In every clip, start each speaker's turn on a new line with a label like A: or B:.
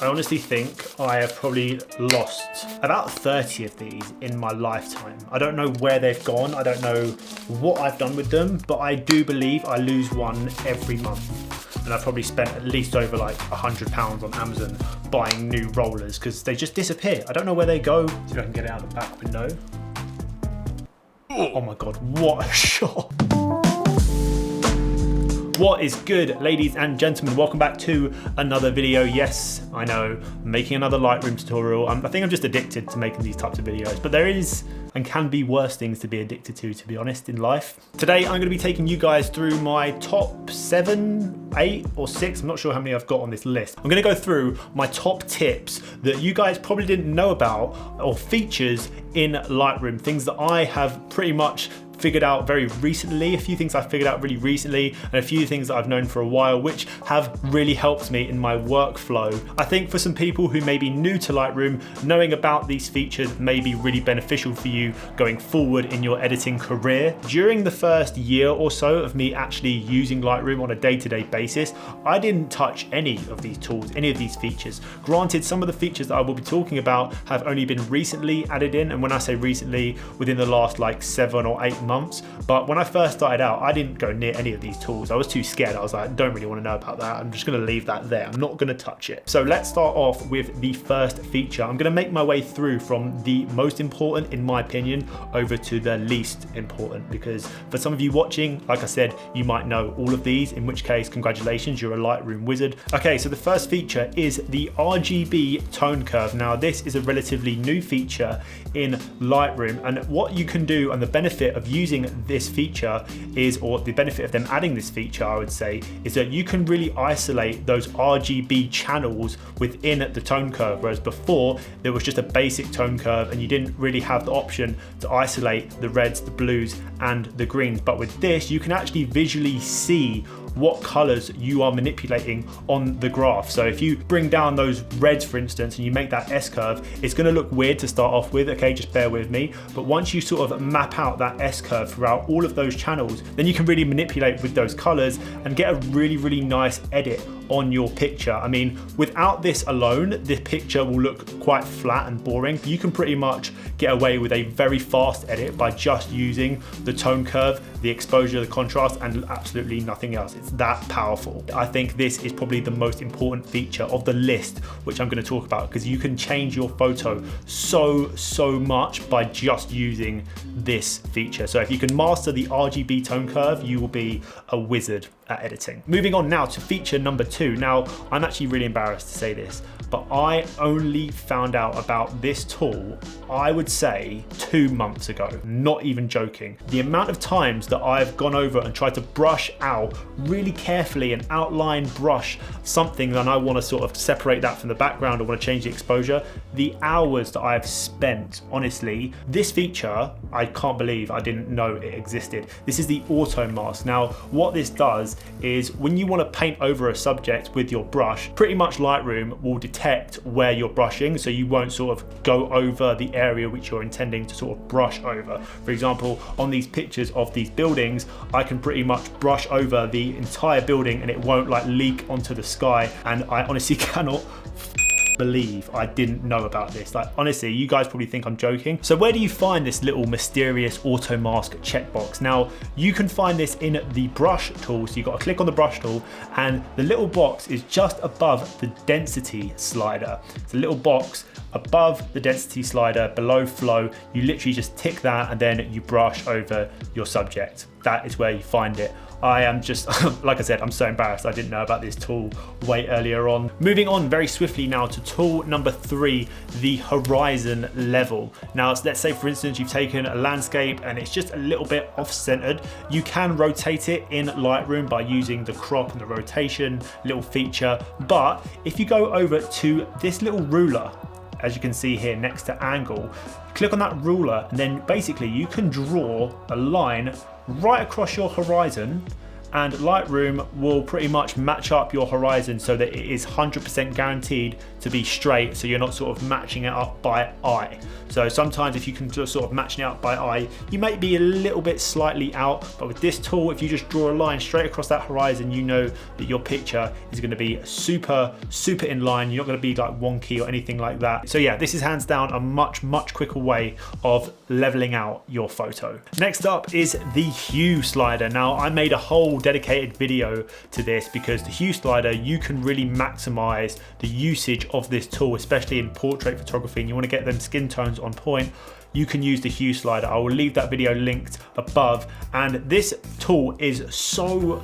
A: I honestly think I have probably lost about 30 of these in my lifetime. I don't know where they've gone. I don't know what I've done with them, but I do believe I lose one every month. And I've probably spent at least over like £100 on Amazon buying new rollers because they just disappear. I don't know where they go. See if I can get it out the back window. Oh my God, what a shot. What is good, ladies and gentlemen? Welcome back to another video. Yes, I know, making another Lightroom tutorial. I think I'm just addicted to making these types of videos, but there is and can be worse things to be addicted to be honest, in life. Today, I'm gonna be taking you guys through my top 7, 8, or 6, I'm not sure how many I've got on this list. I'm gonna go through my top tips that you guys probably didn't know about or features in Lightroom, things that I have pretty much figured out very recently, a few things I figured out really recently, and a few things that I've known for a while, which have really helped me in my workflow. I think for some people who may be new to Lightroom, knowing about these features may be really beneficial for you going forward in your editing career. During the first year or so of me actually using Lightroom on a day-to-day basis, I didn't touch any of these tools, any of these features. Granted, some of the features that I will be talking about have only been recently added in, and when I say recently, within the last like 7 or 8 months. But when I first started out, I didn't go near any of these tools. I was too scared. I was like, don't really want to know about that. I'm just going to leave that there. I'm not going to touch it. So let's start off with the first feature. I'm going to make my way through from the most important, in my opinion, over to the least important, because for some of you watching, like I said, you might know all of these, in which case, congratulations, you're a Lightroom wizard. Okay, so the first feature is the RGB Tone Curve. Now, this is a relatively new feature in Lightroom, and what you can do, and the benefit of using this feature is, or the benefit of them adding this feature, I would say, is that you can really isolate those RGB channels within the tone curve, whereas before there was just a basic tone curve and you didn't really have the option to isolate the reds, the blues, and the greens. But with this, you can actually visually see what colors you are manipulating on the graph. So if you bring down those reds, for instance, and you make that S curve, it's gonna look weird to start off with, okay, just bear with me. But once you sort of map out that S curve throughout all of those channels, then you can really manipulate with those colors and get a really, really nice edit on your picture. I mean, without this alone, the picture will look quite flat and boring. You can pretty much get away with a very fast edit by just using the tone curve, the exposure, the contrast, and absolutely nothing else. It's that powerful. I think this is probably the most important feature of the list, which I'm going to talk about, because you can change your photo so much by just using this feature. So if you can master the RGB tone curve, you will be a wizard at editing. Moving on now to feature number 2. Now, I'm actually really embarrassed to say this, but I only found out about this tool, I would say 2 months ago, not even joking. The amount of times that I've gone over and tried to brush out really carefully and outline brush something, and I want to sort of separate that from the background, I want to change the exposure, the hours that I've spent, honestly. This feature, I can't believe I didn't know it existed. This is the auto mask. Now, what this does is when you want to paint over a subject with your brush, pretty much Lightroom will detect where you're brushing, so you won't sort of go over the area which you're intending to sort of brush over. For example, on these pictures of these buildings, I can pretty much brush over the entire building and it won't like leak onto the sky, and I honestly cannot believe I didn't know about this. Like, honestly, you guys probably think I'm joking. So where do you find this little mysterious auto mask checkbox? Now, you can find this in the brush tool. So you got to click on the brush tool, and the little box is just above the density slider. It's a little box above the density slider, below flow. You literally just tick that and then you brush over your subject. That is where you find it. I am just, like I said, I'm so embarrassed I didn't know about this tool way earlier on. Moving on very swiftly now to tool number 3, the horizon level. Now, let's say for instance, you've taken a landscape and it's just a little bit off-centered. You can rotate it in Lightroom by using the crop and the rotation little feature. But if you go over to this little ruler, as you can see here next to angle, click on that ruler, and then basically you can draw a line right across your horizon, and Lightroom will pretty much match up your horizon so that it is 100% guaranteed to be straight, so you're not sort of matching it up by eye. So sometimes if you can sort of match it up by eye, you may be a little bit slightly out, but with this tool, if you just draw a line straight across that horizon, you know that your picture is going to be super in line. You're not going to be like wonky or anything like that. So yeah, this is hands down a much quicker way of leveling out your photo. Next up is the Hue Slider. Now, I made a whole dedicated video to this because the Hue Slider, you can really maximize the usage of this tool, especially in portrait photography, and you want to get them skin tones on point. You can use the Hue Slider. I will leave that video linked above, and this tool is so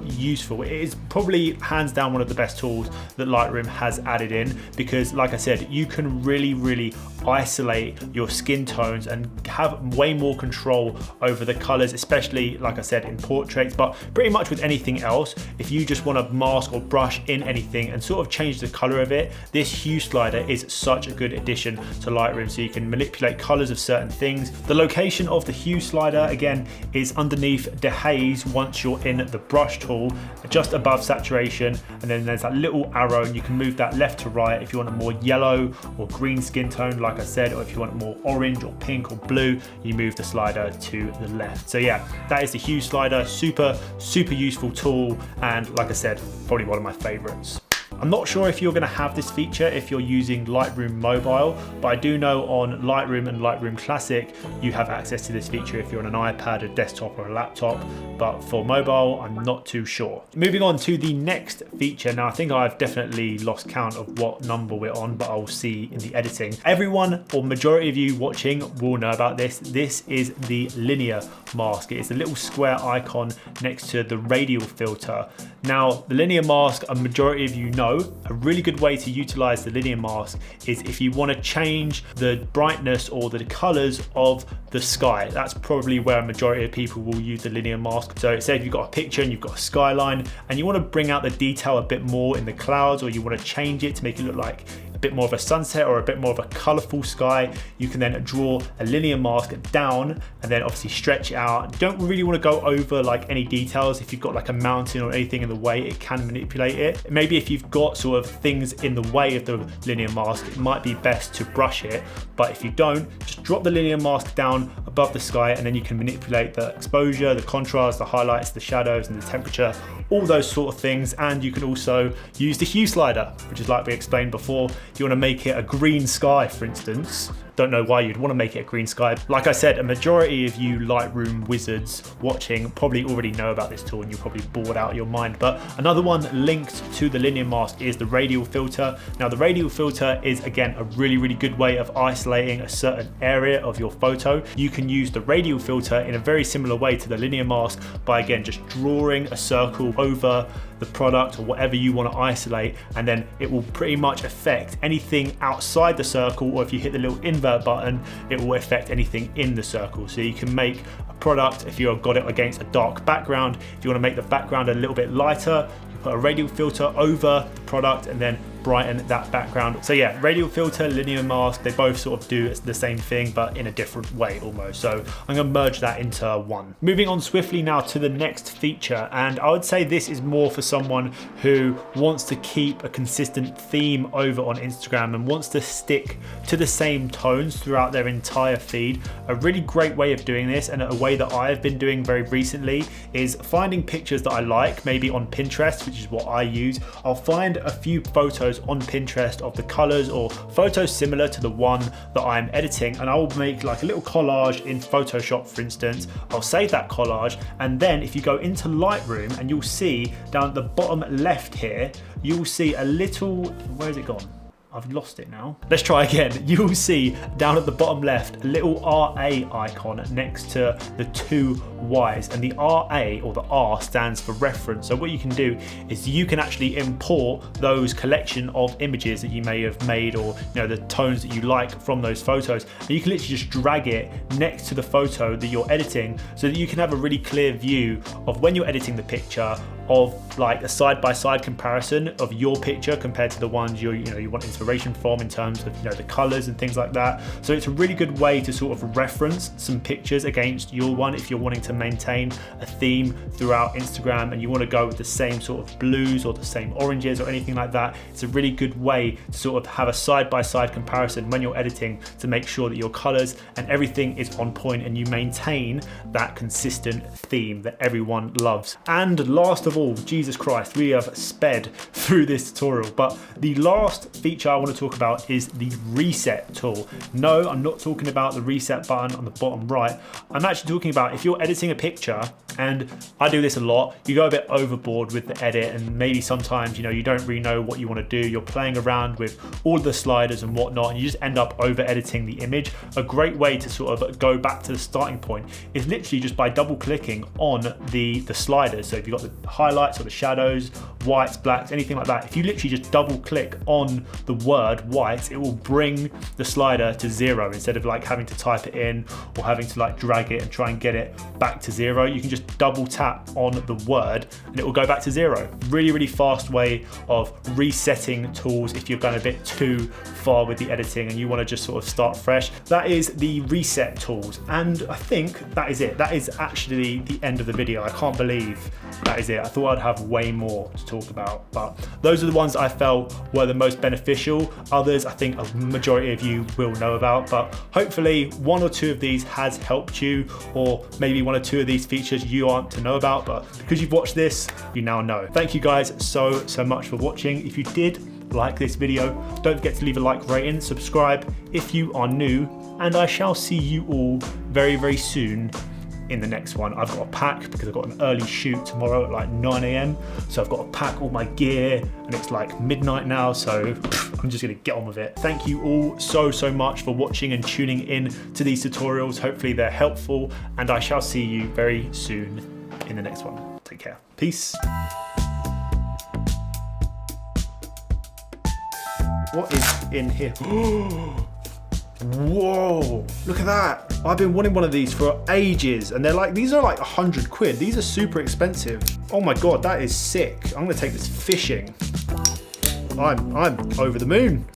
A: useful. It is probably hands down one of the best tools that Lightroom has added in, because like I said, you can really isolate your skin tones and have way more control over the colors, especially like I said in portraits, but pretty much with anything else. If you just want to mask or brush in anything and sort of change the color of it, this Hue Slider is such a good addition to Lightroom, so you can manipulate colors of certain things. The location of the Hue Slider again is underneath dehaze once you're in the brush tool, just above saturation, and then there's that little arrow and you can move that left to right if you want a more yellow or green skin tone, like I said, or if you want more orange or pink or blue, you move the slider to the left. So yeah, that is the Hue Slider. Super useful tool, and like I said, probably one of my favorites. I'm not sure if you're going to have this feature if you're using Lightroom Mobile, but I do know on Lightroom and Lightroom Classic you have access to this feature if you're on an iPad, a desktop or a laptop, but for mobile I'm not too sure. Moving on to the next feature. Now I think I've definitely lost count of what number we're on, but I'll see in the editing. Everyone or majority of you watching will know about this. This is the linear mask. It's a little square icon next to the Radial Filter. Now the linear mask, a majority of you know, a really good way to utilize the linear mask is if you want to change the brightness or the colors of the sky. That's probably where a majority of people will use the linear mask. So say if you've got a picture and you've got a skyline and you want to bring out the detail a bit more in the clouds, or you want to change it to make it look like a bit more of a sunset or a bit more of a colorful sky, you can then draw a linear mask down and then obviously stretch it out. Don't really want to go over like any details. If you've got like a mountain or anything in the way, it can manipulate it. Maybe if you've got sort of things in the way of the linear mask, it might be best to brush it, but if you don't, just drop the linear mask down above the sky and then you can manipulate the exposure, the contrast, the highlights, the shadows and the temperature, all those sort of things. And you can also use the Hue Slider, which is like we explained before. If you want to make it a green sky, for instance, don't know why you'd want to make it a green sky. Like I said, a majority of you Lightroom wizards watching probably already know about this tool and you're probably bored out of your mind. But another one linked to the linear mask is the Radial Filter. Now the Radial Filter is again a really good way of isolating a certain area of your photo. You can use the Radial Filter in a very similar way to the linear mask by again just drawing a circle over the product or whatever you want to isolate, and then it will pretty much affect anything outside the circle, or if you hit the little invert button, it will affect anything in the circle. So you can make a product, if you've got it against a dark background, if you want to make the background a little bit lighter, you put a Radial Filter over the product and then brighten that background. So yeah, Radial Filter, linear mask, they both sort of do the same thing but in a different way almost. So I'm going to merge that into one. Moving on swiftly now to the next feature, and I would say this is more for someone who wants to keep a consistent theme over on Instagram and wants to stick to the same tones throughout their entire feed. A really great way of doing this, and a way that I've been doing very recently, is finding pictures that I like, maybe on Pinterest, which is what I use. I'll find a few photos on Pinterest of the colors or photos similar to the one that I'm editing, and I will make like a little collage in Photoshop, for instance. I'll save that collage, and then if you go into Lightroom, and you'll see down at the bottom left here, you'll see a little, where's it gone? I've lost it now. Let's try again. You'll see down at the bottom left a little RA icon next to the two Y's, and the RA or the R stands for reference. So what you can do is you can actually import those collection of images that you may have made, or you know, the tones that you like from those photos, and you can literally just drag it next to the photo that you're editing, so that you can have a really clear view of when you're editing the picture of like a side-by-side comparison of your picture compared to the ones you want inspiration from in terms of the colors and things like that. So it's a really good way to sort of reference some pictures against your one if you're wanting to maintain a theme throughout Instagram and you want to go with the same sort of blues or the same oranges or anything like that. It's a really good way to sort of have a side-by-side comparison when you're editing to make sure that your colors and everything is on point and you maintain that consistent theme that everyone loves. And last of all, Jesus Christ, we have sped through this tutorial, but the last feature I want to talk about is the reset tool. No, I'm not talking about the reset button on the bottom right. I'm actually talking about if you're editing a picture, and I do this a lot, you go a bit overboard with the edit and maybe sometimes you don't really know what you want to do. You're playing around with all the sliders and whatnot and you just end up over editing the image. A great way to sort of go back to the starting point is literally just by double clicking on the sliders. So if you've got the highlights or the shadows, whites, blacks, anything like that, if you literally just double click on the word white, it will bring the slider to 0 instead of like having to type it in or having to like drag it and try and get it back to 0. You can just double tap on the word and it will go back to 0. Really, really fast way of resetting tools if you're going a bit too far with the editing and you want to just sort of start fresh. That is the reset tools, and I think that is it. That is actually the end of the video. I can't believe that is it. I thought I'd have way more to talk about, but those are the ones I felt were the most beneficial. Others I think a majority of you will know about, but hopefully one or two of these has helped you, or maybe one or two of these features you aren't to know about, but because you've watched this, you now know. Thank you guys so much for watching. If you did like this video, don't forget to leave a like, rating, subscribe if you are new, and I shall see you all very soon in the next one. I've got to pack because I've got an early shoot tomorrow at like 9 AM, so I've got to pack all my gear and it's like midnight now, so I'm just gonna get on with it. Thank you all so much for watching and tuning in to these tutorials. Hopefully they're helpful, and I shall see you very soon in the next one. Take care. Peace. What is in here? Whoa, look at that. I've been wanting one of these for ages, and these are like 100 quid. These are super expensive. Oh my God, that is sick. I'm gonna take this fishing. I'm over the moon.